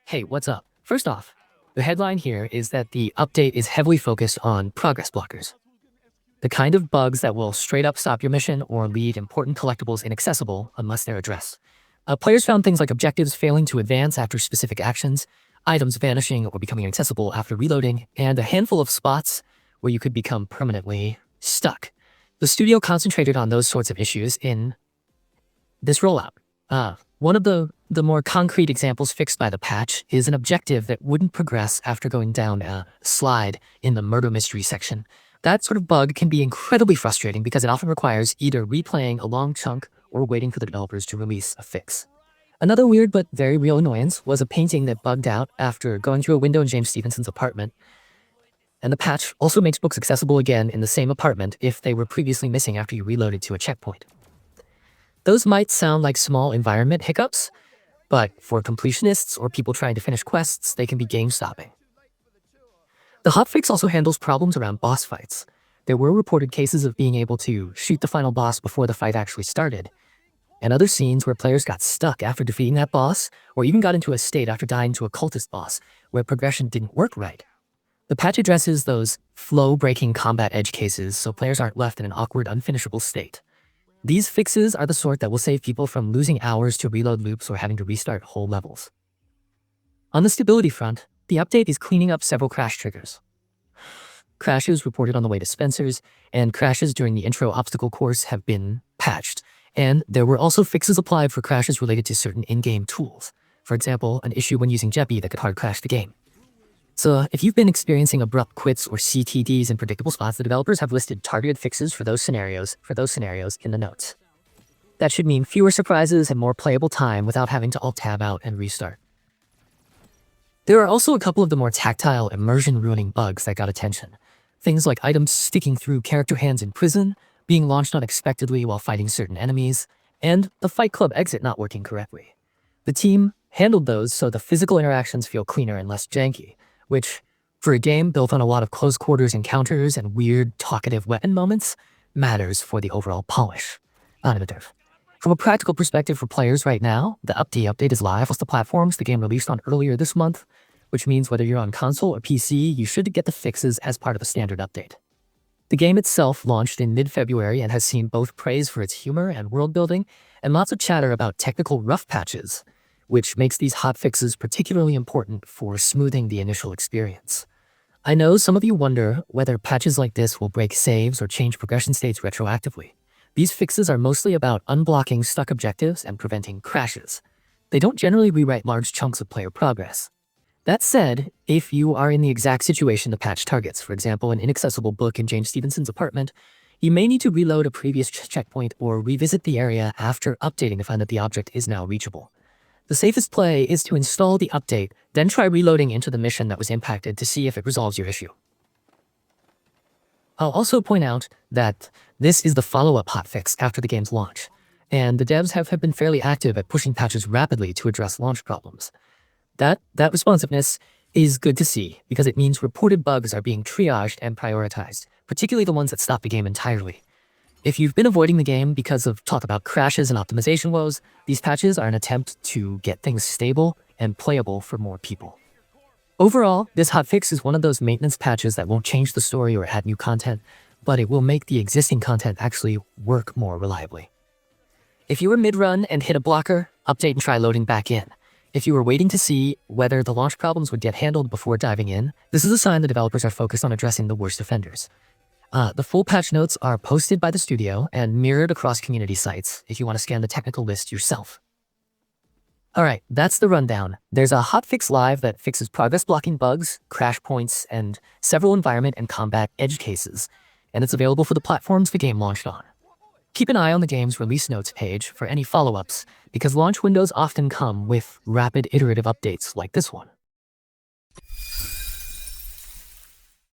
Hey, what's up? First off, the headline here is that the update is heavily focused on progress blockers, the kind of bugs that will straight up stop your mission or leave important collectibles inaccessible unless they're addressed. Players found things like objectives failing to advance after specific actions, items vanishing or becoming inaccessible after reloading, and a handful of spots where you could become permanently stuck. The studio concentrated on those sorts of issues in this rollout. One of the more concrete examples fixed by the patch is an objective that wouldn't progress after going down a slide in the murder mystery section. That sort of bug can be incredibly frustrating because it often requires either replaying a long chunk or waiting for the developers to release a fix. Another weird but very real annoyance was a painting that bugged out after going through a window in James Stevenson's apartment. And the patch also makes books accessible again in the same apartment if they were previously missing after you reloaded to a checkpoint. Those might sound like small environment hiccups, but for completionists or people trying to finish quests, they can be game-stopping. The hotfix also handles problems around boss fights. There were reported cases of being able to shoot the final boss before the fight actually started, and other scenes where players got stuck after defeating that boss, or even got into a state after dying to a cultist boss, where progression didn't work right. The patch addresses those flow-breaking combat edge cases so players aren't left in an awkward, unfinishable state. These fixes are the sort that will save people from losing hours to reload loops or having to restart whole levels. On the stability front, the update is cleaning up several crash triggers. Crashes reported on the way to Spencer's, and crashes during the intro obstacle course have been patched. And there were also fixes applied for crashes related to certain in-game tools. For example, an issue when using Jeppy that could hard crash the game. So if you've been experiencing abrupt quits or CTDs in predictable spots, the developers have listed targeted fixes for those scenarios in the notes. That should mean fewer surprises and more playable time without having to alt-tab out and restart. There are also a couple of the more tactile, immersion-ruining bugs that got attention. Things like items sticking through character hands in prison, being launched unexpectedly while fighting certain enemies, and the Fight Club exit not working correctly. The team handled those so the physical interactions feel cleaner and less janky, which, for a game built on a lot of close quarters encounters and weird talkative weapon moments, matters for the overall polish. From a practical perspective for players right now, the update is live across the platforms the game released on earlier this month, which means whether you're on console or PC, you should get the fixes as part of a standard update. The game itself launched in mid-February and has seen both praise for its humor and world building, and lots of chatter about technical rough patches, which makes these hotfixes particularly important for smoothing the initial experience. I know some of you wonder whether patches like this will break saves or change progression states retroactively. These fixes are mostly about unblocking stuck objectives and preventing crashes. They don't generally rewrite large chunks of player progress. That said, if you are in the exact situation the patch targets, for example, an inaccessible book in James Stevenson's apartment, you may need to reload a previous checkpoint or revisit the area after updating to find that the object is now reachable. The safest play is to install the update, then try reloading into the mission that was impacted to see if it resolves your issue. I'll also point out that this is the follow-up hotfix after the game's launch, and the devs have been fairly active at pushing patches rapidly to address launch problems. That responsiveness is good to see because it means reported bugs are being triaged and prioritized, particularly the ones that stop the game entirely. If you've been avoiding the game because of talk about crashes and optimization woes, these patches are an attempt to get things stable and playable for more people. Overall, this hotfix is one of those maintenance patches that won't change the story or add new content, but it will make the existing content actually work more reliably. If you were mid-run and hit a blocker, update and try loading back in. If you were waiting to see whether the launch problems would get handled before diving in, this is a sign the developers are focused on addressing the worst offenders. The full patch notes are posted by the studio and mirrored across community sites if you want to scan the technical list yourself. Alright, that's the rundown. There's a hotfix live that fixes progress blocking bugs, crash points, and several environment and combat edge cases, and it's available for the platforms the game launched on. Keep an eye on the game's release notes page for any follow-ups, because launch windows often come with rapid iterative updates like this one.